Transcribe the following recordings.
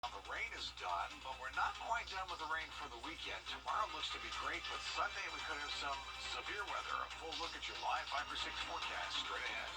The rain is done, but we're not quite done with the rain for the weekend. Tomorrow looks to be great, but Sunday we could have some severe weather. A full look at your live 5 for 6 forecast straight ahead.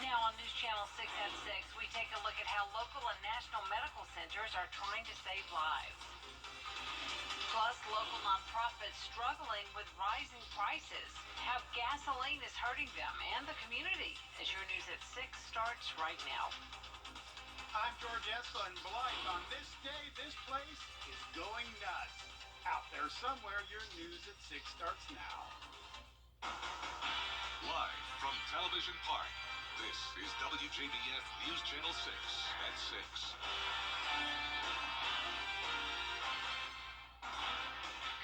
Now on News Channel 6 at 6, we take a look at how local and national medical centers are trying to save lives. Plus, local nonprofits struggling with rising prices. How gasoline is hurting them and the community. As your News at 6 starts right now. I'm Wjbf, and Blythe. On this day, this place is going nuts. Out there somewhere, your News at 6 starts now. Live from Television Park, this is Wjbf News Channel 6 at 6.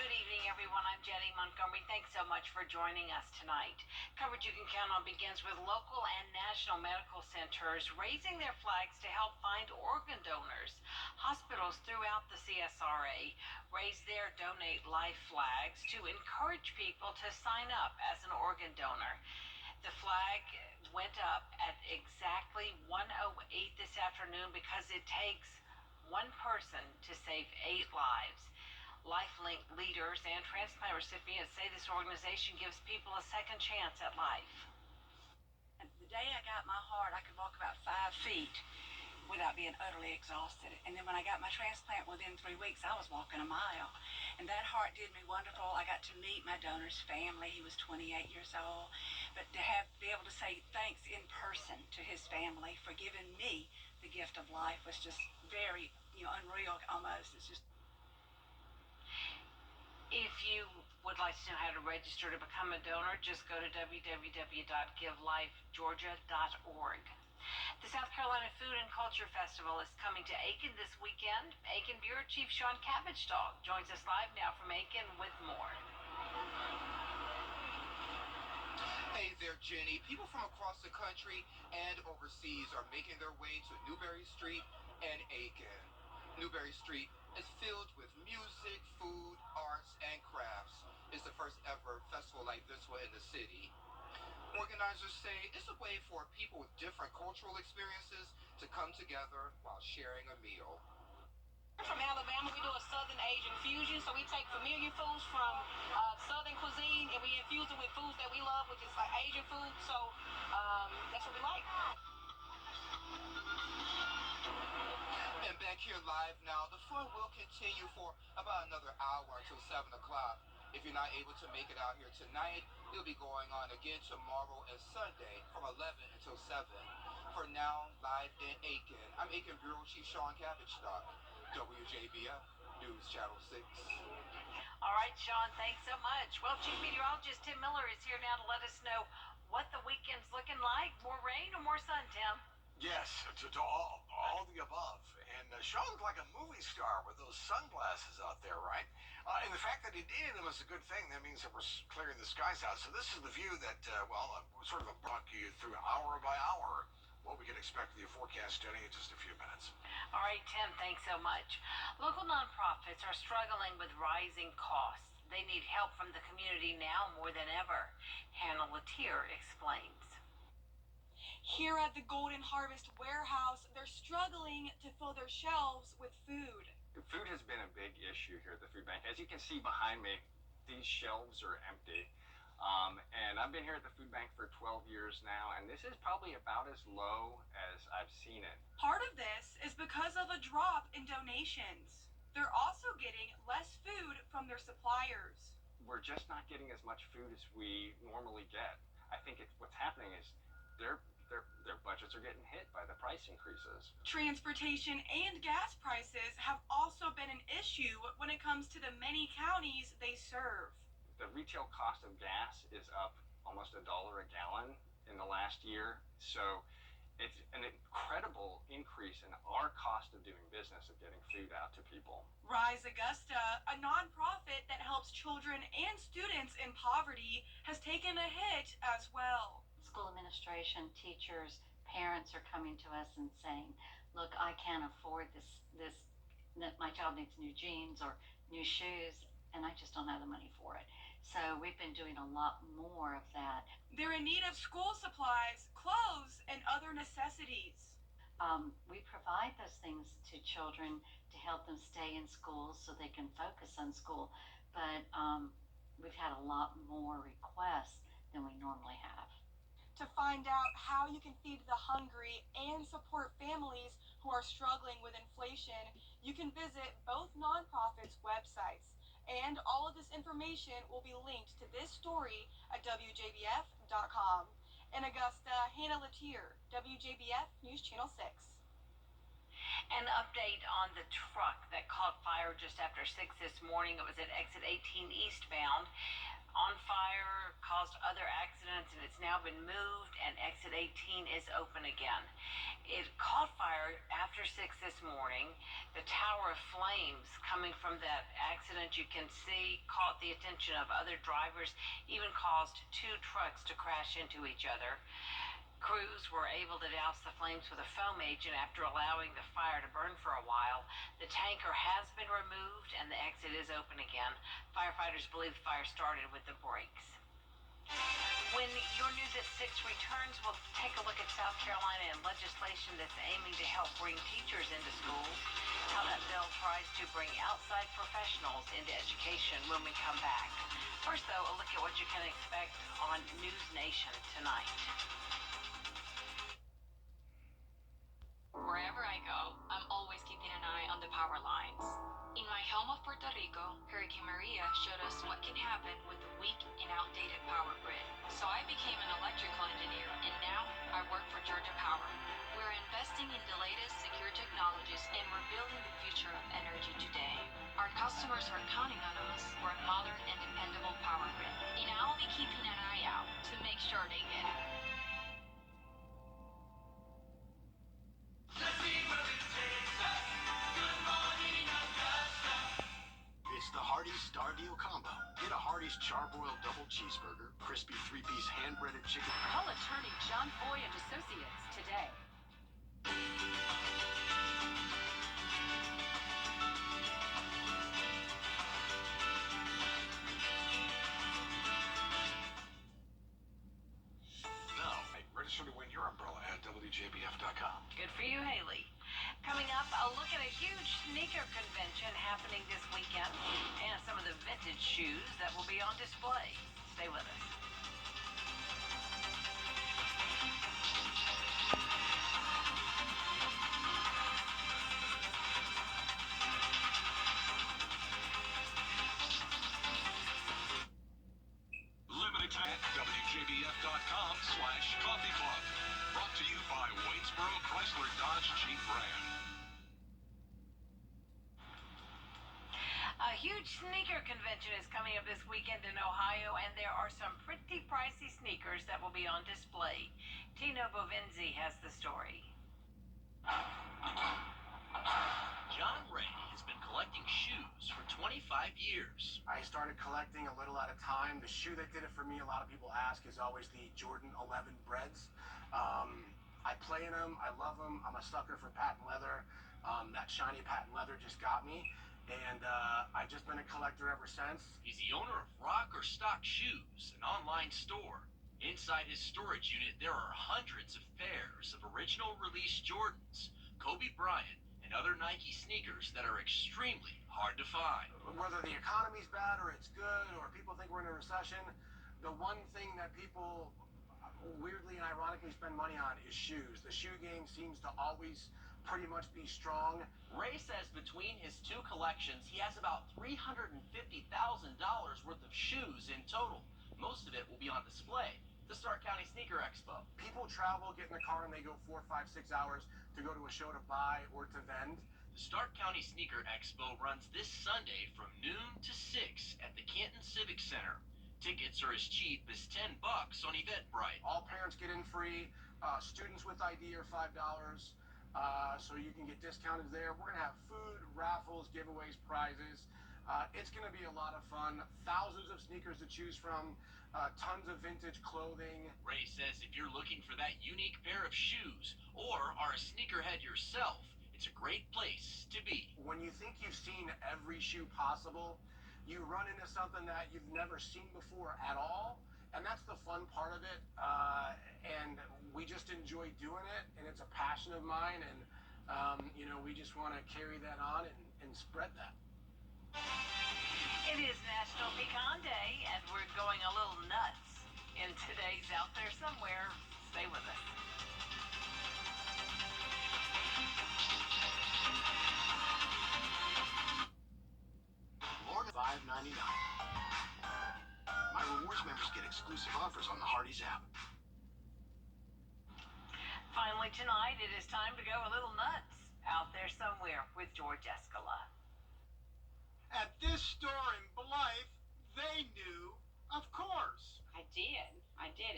Good evening, everyone. I'm Jenny Montgomery. Thanks so much for joining us tonight. Coverage you can count on begins with local and national medical centers raising their flags to help find organ donors. Hospitals throughout the CSRA raise their Donate Life flags to encourage people to sign up as an organ donor. The flag went up at exactly 1:08 this afternoon because it takes one person to save 8 lives. LifeLink leaders and transplant recipients say this organization gives people a second chance at life. The day I got my heart, I could walk about 5 feet without being utterly exhausted. And then when I got my transplant within 3 weeks, I was walking a mile. And that heart did me wonderful. I got to meet my donor's family. He was 28 years old. But to be able to say thanks in person to his family for giving me the gift of life was just very, unreal almost. It's just. If you would like to know how to register to become a donor, just go to www.givelifegeorgia.org. The South Carolina Food and Culture Festival is coming to Aiken this weekend. Aiken Bureau Chief Sean Cabbage-Dog joins us live now from Aiken with more. Hey there, Jenny. People from across the country and overseas are making their way to Newberry Street and Aiken. Newberry Street is filled with music, food, arts, and crafts. It's the first ever festival like this one in the city. Organizers say it's a way for people with different cultural experiences to come together while sharing a meal. From Alabama, we do a Southern Asian fusion, so we take familiar foods from Southern cuisine and we infuse it with foods that we love, which is like Asian food, so that's what we like. And back here live now, the fun will continue for about another hour until 7 o'clock. If you're not able to make it out here tonight, it'll be going on again tomorrow and Sunday from 11 until 7. For now, live in Aiken, I'm Aiken Bureau Chief Sean Cabbage-Dog, Wjbf News Channel 6. All right, Sean, thanks so much. Well, Chief Meteorologist Tim Miller is here now to let us know what the weekend's looking like. More rain or more sun, Tim? Yes, to all the above. And Sean looked like a movie star with those sunglasses out there, right? And the fact that he did, it was a good thing. That means that we're clearing the skies out. So this is the view that, sort of walk you through hour by hour what we can expect with your forecast, Jenny, in just a few minutes. All right, Tim, thanks so much. Local nonprofits are struggling with rising costs. They need help from the community now more than ever. Hannah Latier explains. Here at the Golden Harvest Warehouse, they're struggling to fill their shelves with food. Food has been a big issue here at the food bank. As you can see behind me, these shelves are empty. And I've been here at the food bank for 12 years now, and this is probably about as low as I've seen it. Part of this is because of a drop in donations. They're also getting less food from their suppliers. We're just not getting as much food as we normally get. I think what's happening is their budgets are getting hit by the price increases. Transportation and gas prices have also been an issue when it comes to the many counties they serve. The retail cost of gas is up almost $1 a gallon in the last year. So it's an incredible increase in our cost of doing business, of getting food out to people. Rise Augusta, a nonprofit that helps children and students in poverty, has taken a hit as well. School administration, teachers, parents are coming to us and saying, look, I can't afford this, my child needs new jeans or new shoes, and I just don't have the money for it. So we've been doing a lot more of that. They're in need of school supplies, clothes, and other necessities. we provide those things to children to help them stay in school so they can focus on school. But we've had a lot more requests than we normally have. To find out how you can feed the hungry and support families who are struggling with inflation, you can visit both nonprofits' websites. And all of this information will be linked to this story at wjbf.com. In Augusta, Hannah Latier, WJBF News Channel 6. An update on the truck that caught fire just after 6 this morning. It was at exit 18 eastbound. On fire, caused other accidents, and it's now been moved, and exit 18 is open again. It caught fire after 6 this morning. The tower of flames coming from that accident, you can see, caught the attention of other drivers, even caused 2 trucks to crash into each other. Crews were able to douse the flames with a foam agent after allowing the fire to burn for a while. The tanker has been removed and the exit is open again. Firefighters believe the fire started with the brakes. When your News at 6 returns, we'll take a look at South Carolina and legislation that's aiming to help bring teachers into schools, how that bill tries to bring outside professionals into education when we come back. First, though, a look at what you can expect on News Nation tonight. Wherever I go, I'm always keeping an eye on the power lines. In my home of Puerto Rico, Hurricane Maria showed us what can happen with a weak and outdated power grid. So I became an electrical engineer, and now I work for Georgia Power. We're investing in the latest secure technologies, and we're building the future of energy today. Our customers are counting on us for a modern and dependable power grid, and I'll be keeping an eye out to make sure they get it. It's the Hardee's Star Deal Combo. Get a Hardee's Charbroiled Double Cheeseburger, crispy 3-piece hand-breaded chicken. Call attorney John Foy and Associates today. Now, register to win your umbrella at WJBF.com. Good for you, Haley. Coming up, a look at a huge sneaker convention happening this weekend and some of the vintage shoes that will be on display. Stay with us. Limited time at WJBF.com/coffee club. Brought to you by Waynesboro Chrysler Dodge Jeep brand. A huge sneaker convention is coming up this weekend in Ohio, and there are some pretty pricey sneakers that will be on display. Tino Bovinzi has the story. John Ray has been collecting shoes for 25 years. I started collecting a little at a time. The shoe that did it for me, a lot of people ask, is always the Jordan 11 Breads. I play in them. I love them. I'm a sucker for patent leather. That shiny patent leather just got me. And I've just been a collector ever since. He's the owner of Rock or Stock Shoes, an online store. Inside his storage unit, there are hundreds of pairs of original release Jordans, Kobe Bryant, and other Nike sneakers that are extremely hard to find. Whether the economy's bad or it's good or people think we're in a recession, the one thing that people weirdly and ironically spend money on is shoes. The shoe game seems to always pretty much be strong. Ray says between his 2 collections, he has about $350,000 worth of shoes in total. Most of it will be on display at the Stark County Sneaker Expo. People travel, get in the car, and they go 4, 5, 6 hours to go to a show to buy or to vend. The Stark County Sneaker Expo runs this Sunday from noon to 6 at the Canton Civic Center. Tickets are as cheap as $10 on Eventbrite. All parents get in free. Students with ID are $5. So you can get discounted there. We're going to have food, raffles, giveaways, prizes. It's going to be a lot of fun. Thousands of sneakers to choose from. Tons of vintage clothing. Ray says if you're looking for that unique pair of shoes or are a sneakerhead yourself, it's a great place to be. When you think you've seen every shoe possible, you run into something that you've never seen before at all, And that's the fun part of it. And we just enjoy doing it, and it's a passion of mine. And, we just want to carry that on and spread that. It is National Pecan Day, and we're going a little nuts in today's Out There Somewhere. Stay with us. More than $5.99. My rewards members get exclusive offers on the Hardee's app. Finally tonight, it is time to go a little nuts. Out There Somewhere with George Escala. At this store in Blythe, they knew, of course. I did.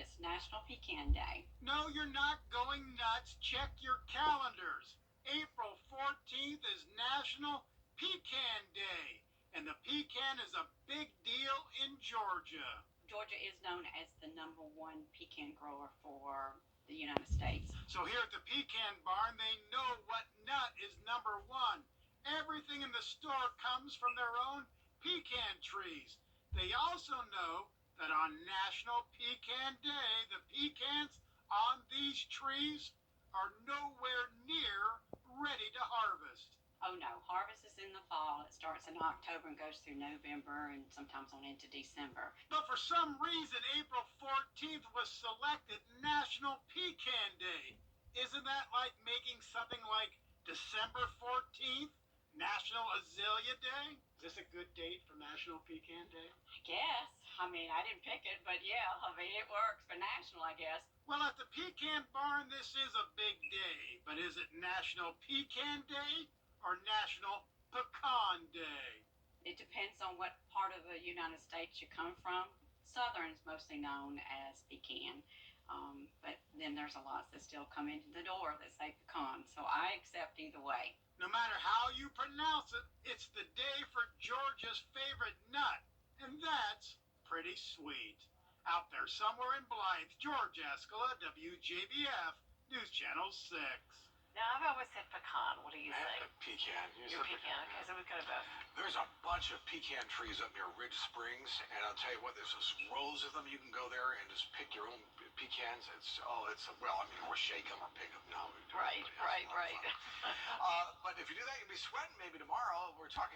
It's National Pecan Day. No, you're not going nuts. Check your calendars. April 14th is National Pecan Day, and the pecan is a big deal in Georgia. Georgia is known as the #1 pecan grower for the United States. So here at the Pecan Barn, they know what nut is #1. Everything in the store comes from their own pecan trees. They also know that on National Pecan Day, the pecans on these trees are nowhere near ready to harvest. Oh no, harvest is in the fall. It starts in October and goes through November and sometimes on into December. But for some reason, April 14th was selected National Pecan Day. Isn't that like making something like December 14th National Azalea Day? Is this a good date for National Pecan Day? I guess. I mean, I didn't pick it, but yeah, I mean, it works for national, I guess. Well, at the Pecan Barn, this is a big day. But is it National Pecan Day or National Pecan Day? It depends on what part of the United States you come from. Southern's mostly known as pecan, but then there's a lot that still come into the door that say pecan. So I accept either way. No matter how you pronounce it, it's the day for Georgia's favorite nut, and that's pretty sweet. Out there somewhere in Blythe, George Escala, WJBF, News Channel 6. Now, I've always said pecan. What do you think? Pecan. You're pecan. Okay, so we've got a both. There's a bunch of pecan trees up near Ridge Springs, and I'll tell you what, there's just rows of them. You can go there and just pick your own pecans. Or shake them or pick them. No, Right. but if you do that, you'll be sweating maybe tomorrow. We're talking